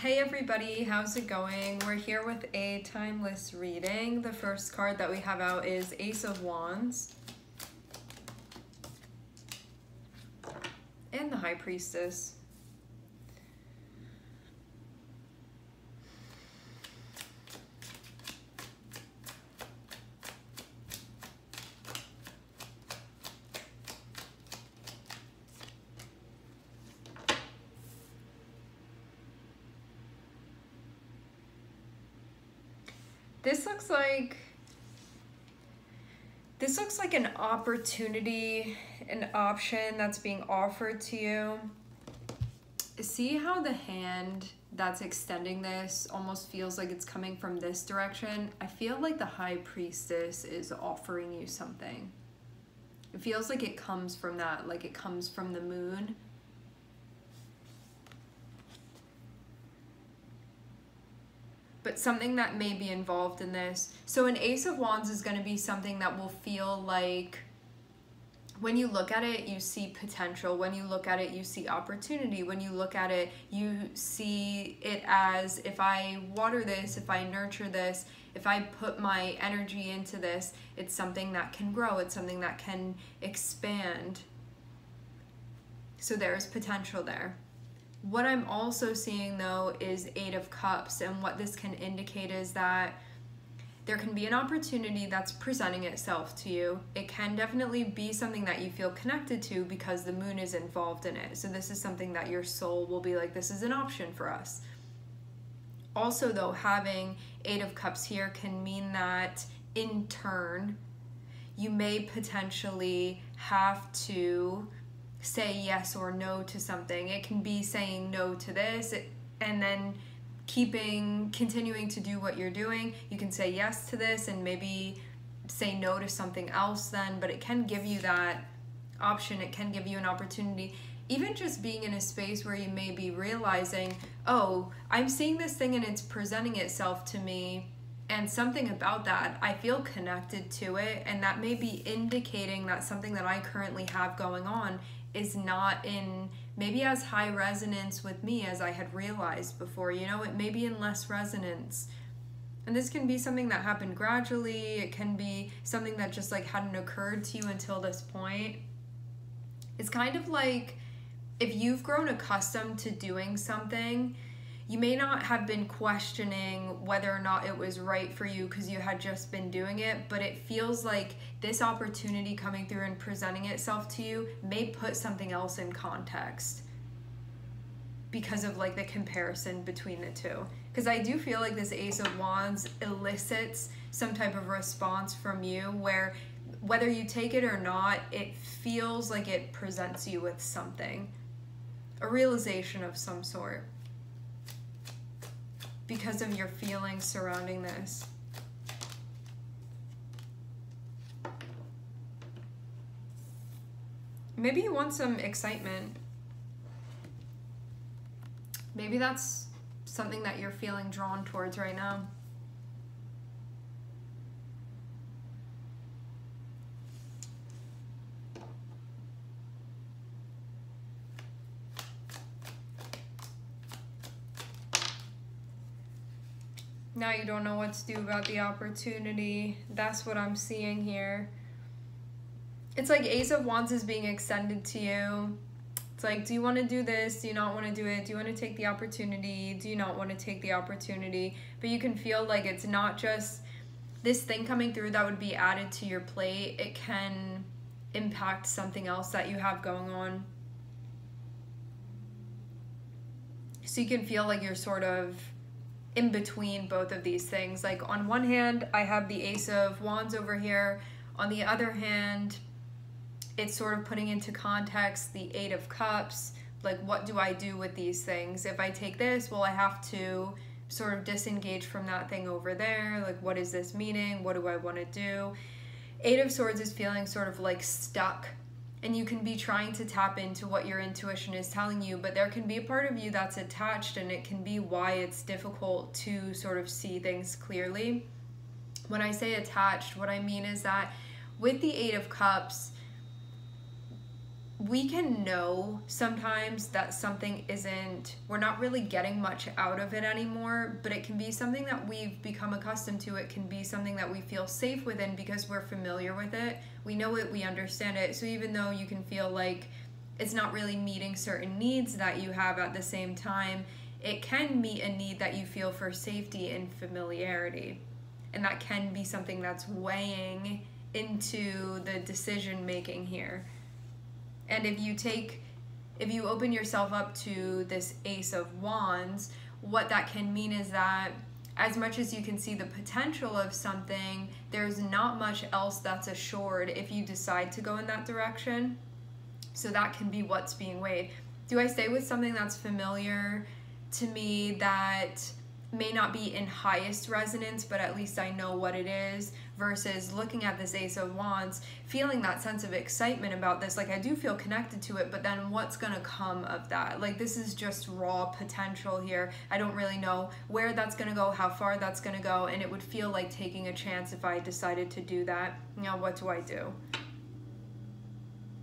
Hey everybody, how's it going? We're here with a timeless reading. The first card that we have out is Ace of Wands and the High Priestess. This looks like an opportunity, an option that's being offered to you. See how the hand that's extending this almost feels like it's coming from this direction? I feel like the High Priestess is offering you something. It feels like it comes from that, like it comes from the moon. But something that may be involved in this. So an Ace of Wands is going to be something that will feel like when you look at it, you see potential. When you look at it, you see opportunity. When you look at it, you see it as, if I water this, if I nurture this, if I put my energy into this, it's something that can grow. It's something that can expand. So there's potential there. What I'm also seeing though is Eight of Cups, and what this can indicate is that there can be an opportunity that's presenting itself to you. It can definitely be something that you feel connected to because the moon is involved in it. So this is something that your soul will be like, this is an option for us. Also though, having Eight of Cups here can mean that in turn, you may potentially have to say yes or no to something. It can be saying no to this and then continuing to do what you're doing. You can say yes to this and maybe say no to something else then, but it can give you that option. It can give you an opportunity. Even just being in a space where you may be realizing, oh, I'm seeing this thing and it's presenting itself to me, and something about that, I feel connected to it, and that may be indicating that something that I currently have going on is not in maybe as high resonance with me as I had realized before. You know, it may be in less resonance. And this can be something that happened gradually. It can be something that just like hadn't occurred to you until this point. It's kind of like if you've grown accustomed to doing something, you may not have been questioning whether or not it was right for you because you had just been doing it, but it feels like this opportunity coming through and presenting itself to you may put something else in context because of like the comparison between the two. Because I do feel like this Ace of Wands elicits some type of response from you where whether you take it or not, it feels like it presents you with something, a realization of some sort, because of your feelings surrounding this. Maybe you want some excitement. Maybe that's something that you're feeling drawn towards right now. Now you don't know what to do about the opportunity. That's what I'm seeing here. It's like Ace of Wands is being extended to you. It's like, do you want to do this? Do you not want to do it? Do you want to take the opportunity? Do you not want to take the opportunity? But you can feel like it's not just this thing coming through that would be added to your plate. It can impact something else that you have going on. So you can feel like you're sort of in between both of these things. Like on one hand, I have the Ace of Wands over here. On the other hand, it's sort of putting into context the Eight of Cups. Like, what do I do with these things? If I take this, well, I have to sort of disengage from that thing over there. Like, what is this meaning? What do I want to do? Eight of Swords is feeling sort of like stuck. And you can be trying to tap into what your intuition is telling you, but there can be a part of you that's attached, and it can be why it's difficult to sort of see things clearly. When I say attached, what I mean is that with the Eight of Cups, we can know sometimes that something we're not really getting much out of it anymore, but it can be something that we've become accustomed to. It can be something that we feel safe within because we're familiar with it. We know it, we understand it. So even though you can feel like it's not really meeting certain needs that you have at the same time, it can meet a need that you feel for safety and familiarity. And that can be something that's weighing into the decision making here. And if you open yourself up to this Ace of Wands, what that can mean is that as much as you can see the potential of something, there's not much else that's assured if you decide to go in that direction. So that can be what's being weighed. Do I stay with something that's familiar to me, that may not be in highest resonance, but at least I know what it is, versus looking at this Ace of Wands, feeling that sense of excitement about this, like I do feel connected to it, but then what's gonna come of that? Like this is just raw potential here. I don't really know where that's gonna go, how far that's gonna go, and it would feel like taking a chance if I decided to do that. Now, what do I do?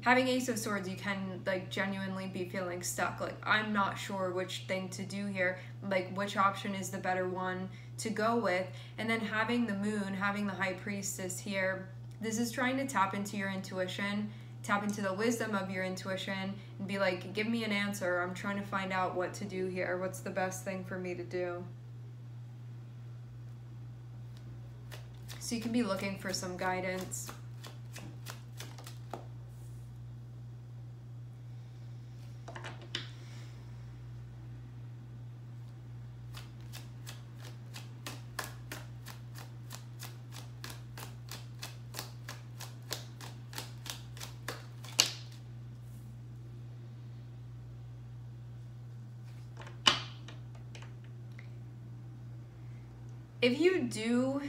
Having Ace of Swords, you can like genuinely be feeling stuck. Like, I'm not sure which thing to do here, like which option is the better one to go with. And then having the Moon, having the High Priestess here, this is trying to tap into your intuition, tap into the wisdom of your intuition, and be like, give me an answer. I'm trying to find out what to do here. What's the best thing for me to do? So you can be looking for some guidance. If you do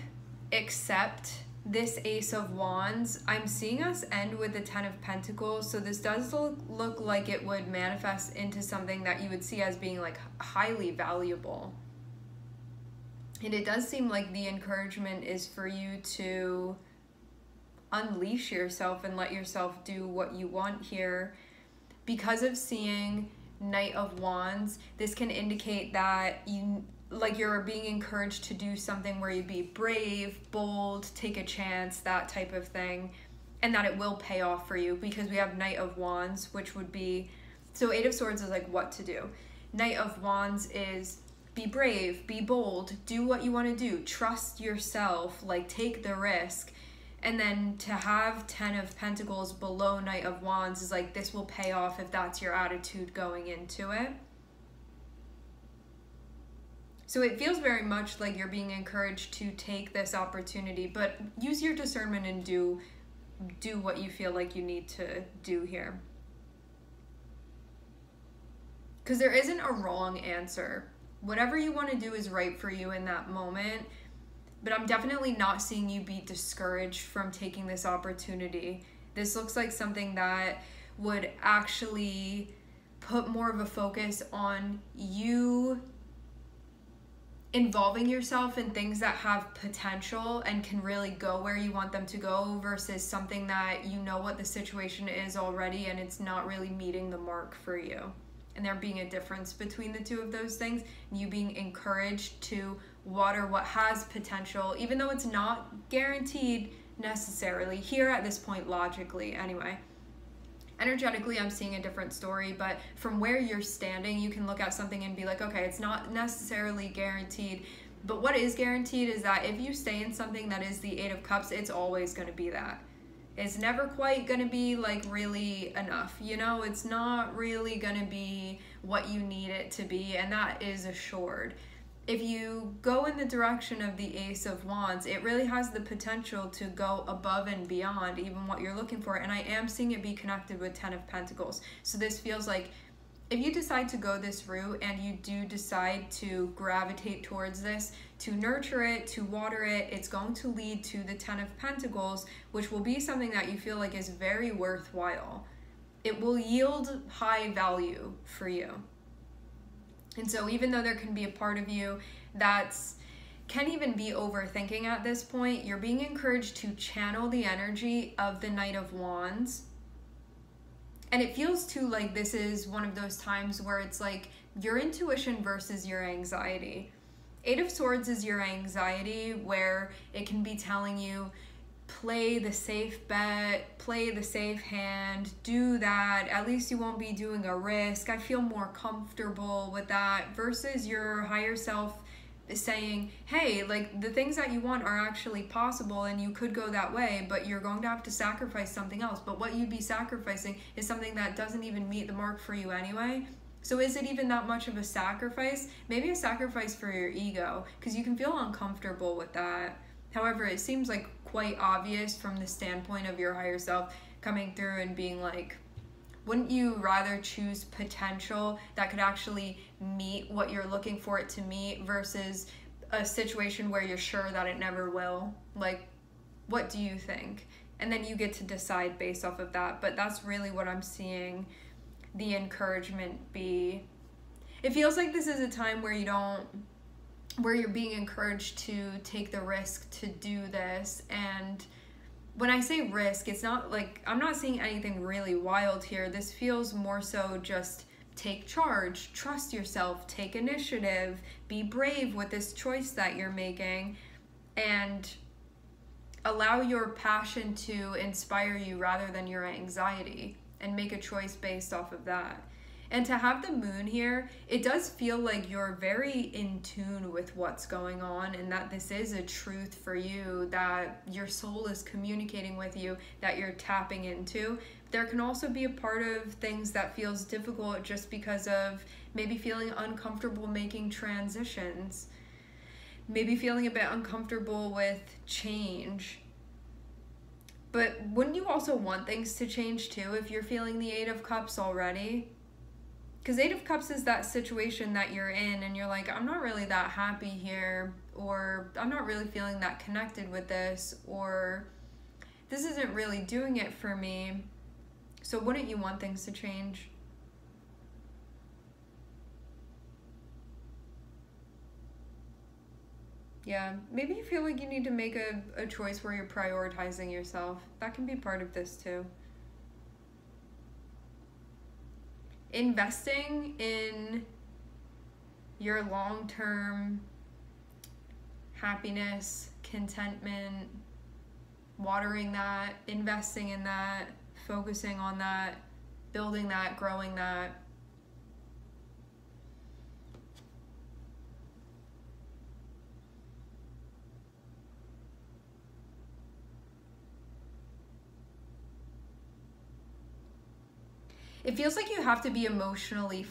accept this Ace of Wands, I'm seeing us end with the Ten of Pentacles. So this does look like it would manifest into something that you would see as being like highly valuable. And it does seem like the encouragement is for you to unleash yourself and let yourself do what you want here. Because of seeing Knight of Wands, this can indicate that you're being encouraged to do something where you'd be brave, bold, take a chance, that type of thing, and that it will pay off for you, because we have Knight of Wands, which would be, so Eight of Swords is like what to do. Knight of Wands is be brave, be bold, do what you want to do, trust yourself, like take the risk. And then to have Ten of Pentacles below Knight of Wands is like, this will pay off if that's your attitude going into it. So it feels very much like you're being encouraged to take this opportunity, but use your discernment and do what you feel like you need to do here. Because there isn't a wrong answer. Whatever you want to do is right for you in that moment, but I'm definitely not seeing you be discouraged from taking this opportunity. This looks like something that would actually put more of a focus on you involving yourself in things that have potential and can really go where you want them to go, versus something that you know what the situation is already and it's not really meeting the mark for you. And there being a difference between the two of those things, and you being encouraged to water what has potential, even though it's not guaranteed necessarily here at this point, logically anyway. Energetically, I'm seeing a different story, but from where you're standing, you can look at something and be like, okay, it's not necessarily guaranteed, but what is guaranteed is that if you stay in something that is the Eight of Cups, it's always going to be that. It's never quite going to be like really enough, you know? It's not really going to be what you need it to be, and that is assured. If you go in the direction of the Ace of Wands, it really has the potential to go above and beyond even what you're looking for. And I am seeing it be connected with Ten of Pentacles. So this feels like if you decide to go this route and you do decide to gravitate towards this, to nurture it, to water it, it's going to lead to the Ten of Pentacles, which will be something that you feel like is very worthwhile. It will yield high value for you. And so even though there can be a part of you can even be overthinking at this point, you're being encouraged to channel the energy of the Knight of Wands And it feels too like this is one of those times where it's like your intuition versus your anxiety. Eight of Swords is your anxiety, where it can be telling you, play the safe bet, play the safe hand, do that. At least you won't be doing a risk. I feel more comfortable with that, versus your higher self saying, hey, like the things that you want are actually possible and you could go that way, but you're going to have to sacrifice something else. But what you'd be sacrificing is something that doesn't even meet the mark for you anyway. So is it even that much of a sacrifice? Maybe a sacrifice for your ego, because you can feel uncomfortable with that. However, it seems like quite obvious from the standpoint of your higher self coming through and being like, wouldn't you rather choose potential that could actually meet what you're looking for it to meet versus a situation where you're sure that it never will? Like, what do you think? And then you get to decide based off of that. But that's really what I'm seeing the encouragement be. It feels like this is a time where you're being encouraged to take the risk to do this. And when I say risk, it's not like, I'm not seeing anything really wild here. This feels more so just take charge, trust yourself, take initiative, be brave with this choice that you're making, and allow your passion to inspire you rather than your anxiety, and make a choice based off of that. And to have the moon here, it does feel like you're very in tune with what's going on, and that this is a truth for you, that your soul is communicating with you, that you're tapping into. There can also be a part of things that feels difficult just because of maybe feeling uncomfortable making transitions, maybe feeling a bit uncomfortable with change. But wouldn't you also want things to change too if you're feeling the Eight of Cups already? Because Eight of Cups is that situation that you're in and you're like, I'm not really that happy here, or I'm not really feeling that connected with this, or this isn't really doing it for me. So wouldn't you want things to change? Yeah, maybe you feel like you need to make a choice where you're prioritizing yourself. That can be part of this too. Investing in your long-term happiness, contentment, watering that, investing in that, focusing on that, building that, growing that. It feels like you have to be emotionally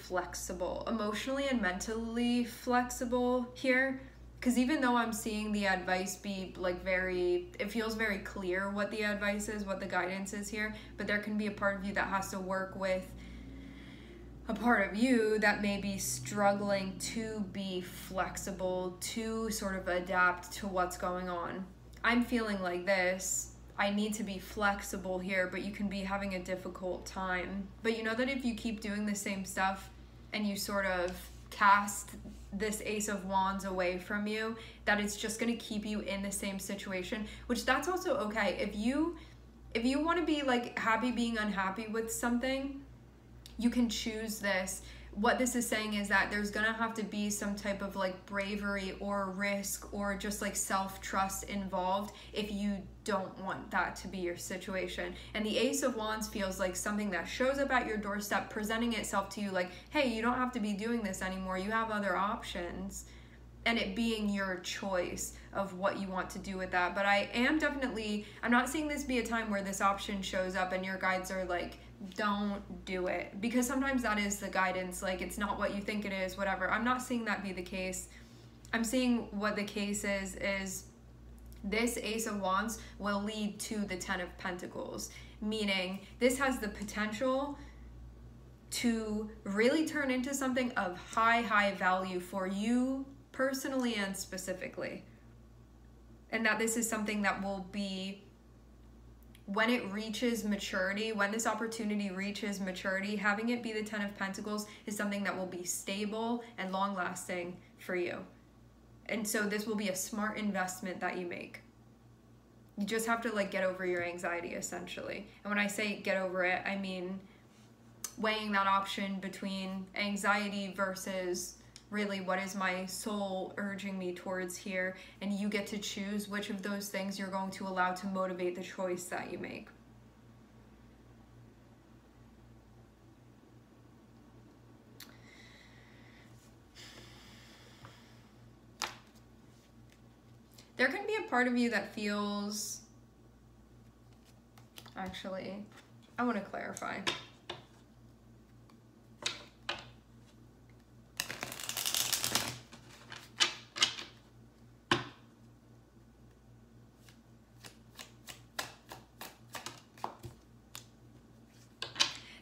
and mentally flexible here. Because even though I'm seeing the advice be like it feels very clear what the advice is, what the guidance is here, but there can be a part of you that has to work with a part of you that may be struggling to be flexible, to sort of adapt to what's going on. I'm feeling like this. I need to be flexible here, but you can be having a difficult time. But you know that if you keep doing the same stuff and you sort of cast this Ace of Wands away from you, that it's just going to keep you in the same situation, which that's also okay. If you want to be like happy being unhappy with something, you can choose this. What this is saying is that there's gonna have to be some type of like bravery or risk or just like self-trust involved if you don't want that to be your situation. And the Ace of Wands feels like something that shows up at your doorstep, presenting itself to you like, hey, you don't have to be doing this anymore. You have other options. And it being your choice of what you want to do with that. But I'm not seeing this be a time where this option shows up and your guides are like, don't do it, because sometimes that is the guidance, like it's not what you think it is, whatever. I'm not seeing that be the case. I'm seeing what the case is this Ace of Wands will lead to the Ten of Pentacles, meaning this has the potential to really turn into something of high value for you personally and specifically, and that this is something that will be, when it reaches maturity, when this opportunity reaches maturity, having it be the Ten of Pentacles is something that will be stable and long-lasting for you. And so this will be a smart investment that you make. You just have to like get over your anxiety, essentially. And when I say get over it, I mean weighing that option between anxiety versus really what is my soul urging me towards here, and you get to choose which of those things you're going to allow to motivate the choice that you make. There can be a part of you that feels, actually, I want to clarify.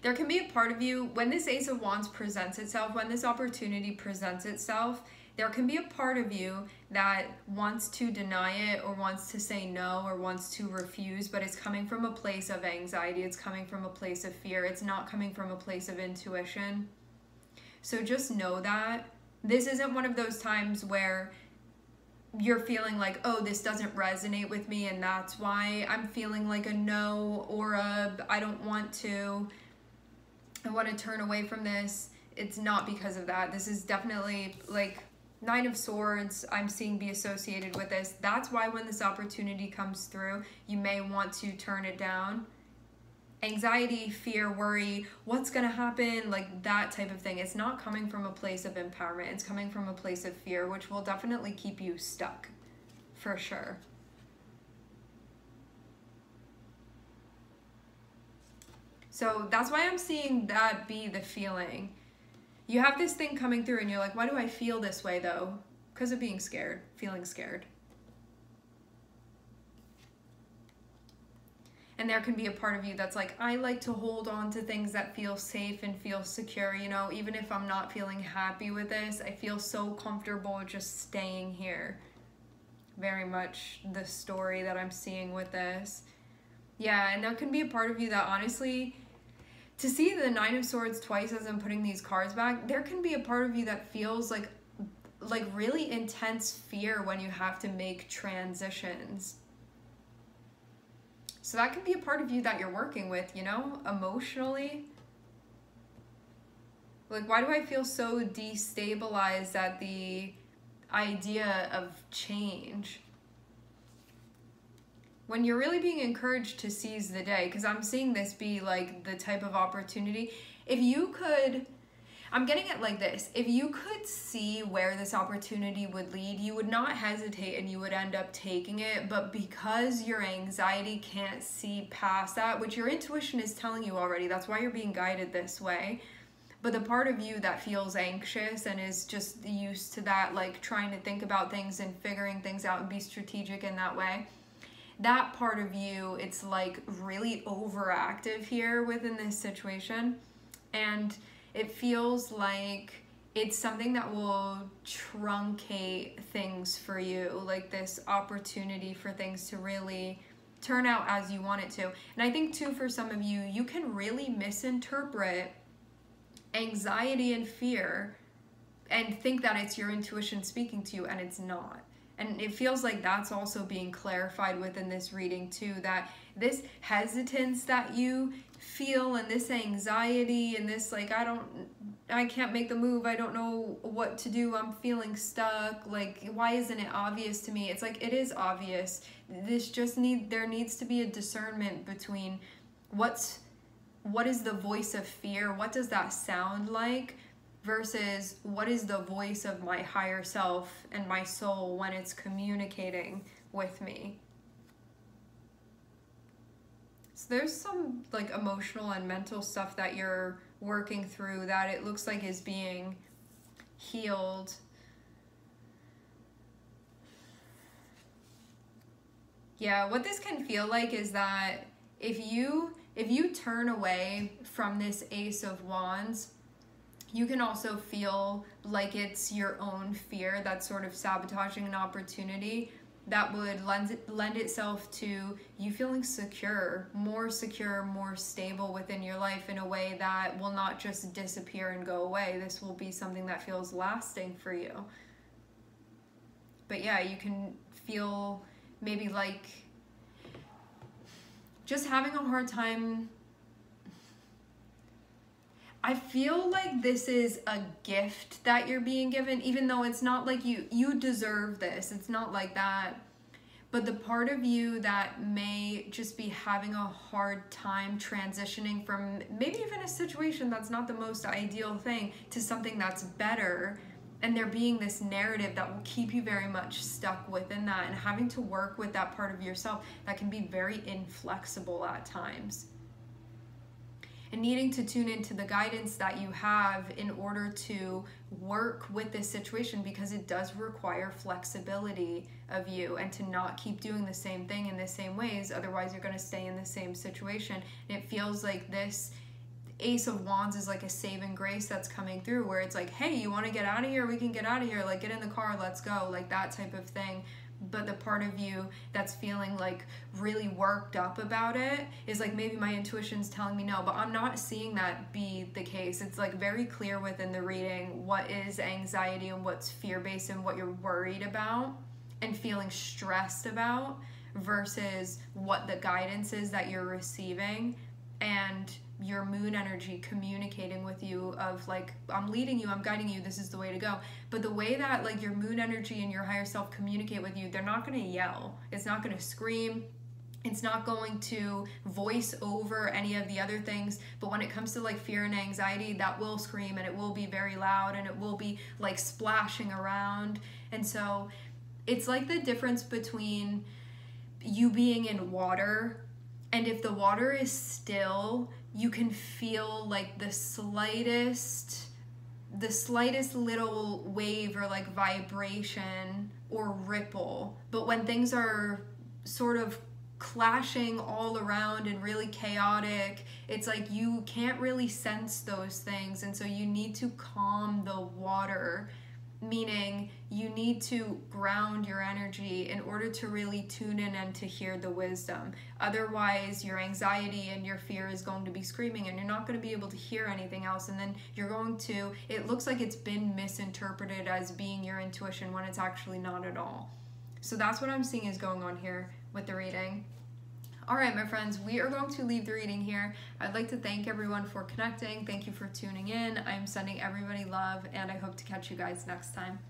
There can be a part of you, when this Ace of Wands presents itself, when this opportunity presents itself, there can be a part of you that wants to deny it or wants to say no or wants to refuse, but it's coming from a place of anxiety. It's coming from a place of fear. It's not coming from a place of intuition. So just know that this isn't one of those times where you're feeling like, oh, this doesn't resonate with me and that's why I'm feeling like a no or a I don't want to. I want to turn away from this. It's not because of that. This is definitely like Nine of Swords I'm seeing be associated with this. That's why when this opportunity comes through, you may want to turn it down. Anxiety, fear, worry, what's going to happen, like that type of thing. It's not coming from a place of empowerment. It's coming from a place of fear, which will definitely keep you stuck, for sure. So that's why I'm seeing that be the feeling. You have this thing coming through and you're like, why do I feel this way though? Because of being scared, feeling scared. And there can be a part of you that's like, I like to hold on to things that feel safe and feel secure, you know, even if I'm not feeling happy with this, I feel so comfortable just staying here. Very much the story that I'm seeing with this. Yeah, and there can be a part of you that honestly, to see the Nine of Swords twice as I'm putting these cards back, there can be a part of you that feels like really intense fear when you have to make transitions. So that can be a part of you that you're working with, you know, emotionally. Like, why do I feel so destabilized at the idea of change? When you're really being encouraged to seize the day, because I'm seeing this be like the type of opportunity. If you could, I'm getting it like this, if you could see where this opportunity would lead, you would not hesitate and you would end up taking it. But because your anxiety can't see past that, which your intuition is telling you already, that's why you're being guided this way. But the part of you that feels anxious and is just used to that, like trying to think about things and figuring things out and be strategic in that way, that part of you, it's like really overactive here within this situation, and it feels like it's something that will truncate things for you, like this opportunity for things to really turn out as you want it to. And I think too, for some of you, you can really misinterpret anxiety and fear and think that it's your intuition speaking to you, and it's not. And it feels like that's also being clarified within this reading too, that this hesitance that you feel and this anxiety and this like, I can't make the move, I don't know what to do, I'm feeling stuck, like why isn't it obvious to me? It's like, it is obvious. This just there needs to be a discernment between what is the voice of fear, what does that sound like, versus what is the voice of my higher self and my soul when it's communicating with me. So there's some like emotional and mental stuff that you're working through that it looks like is being healed. Yeah, what this can feel like is that if you turn away from this Ace of Wands, you can also feel like it's your own fear that's sort of sabotaging an opportunity that would lend itself to you feeling secure, more stable within your life in a way that will not just disappear and go away. This will be something that feels lasting for you. But yeah, you can feel maybe like just having a hard time. I feel like this is a gift that you're being given, even though it's not like you deserve this. It's not like that. But the part of you that may just be having a hard time transitioning from maybe even a situation that's not the most ideal thing to something that's better, and there being this narrative that will keep you very much stuck within that, and having to work with that part of yourself that can be very inflexible at times. And needing to tune into the guidance that you have in order to work with this situation, because it does require flexibility of you, and to not keep doing the same thing in the same ways. Otherwise, you're going to stay in the same situation. And it feels like this Ace of Wands is like a saving grace that's coming through, where it's like, hey, you want to get out of here? We can get out of here. Like, get in the car, let's go. Like that type of thing. But the part of you that's feeling like really worked up about it is like, maybe my intuition's telling me no, but I'm not seeing that be the case. It's like very clear within the reading what is anxiety and what's fear-based and what you're worried about and feeling stressed about versus what the guidance is that you're receiving, and your moon energy communicating with you of like, I'm leading you, I'm guiding you, this is the way to go. But the way that like your moon energy and your higher self communicate with you, they're not going to yell, it's not going to scream, it's not going to voice over any of the other things. But when it comes to like fear and anxiety, that will scream, and it will be very loud, and it will be like splashing around. And so it's like the difference between you being in water, and if the water is still, you can feel like the slightest little wave or like vibration or ripple. But when things are sort of clashing all around and really chaotic, it's like you can't really sense those things. And so you need to calm the water, meaning you need to ground your energy in order to really tune in and to hear the wisdom. Otherwise, your anxiety and your fear is going to be screaming, and you're not going to be able to hear anything else. And then you're going to, it looks like it's been misinterpreted as being your intuition when it's actually not at all. So that's what I'm seeing is going on here with the reading. All right, my friends, we are going to leave the reading here. I'd like to thank everyone for connecting. Thank you for tuning in. I'm sending everybody love, and I hope to catch you guys next time.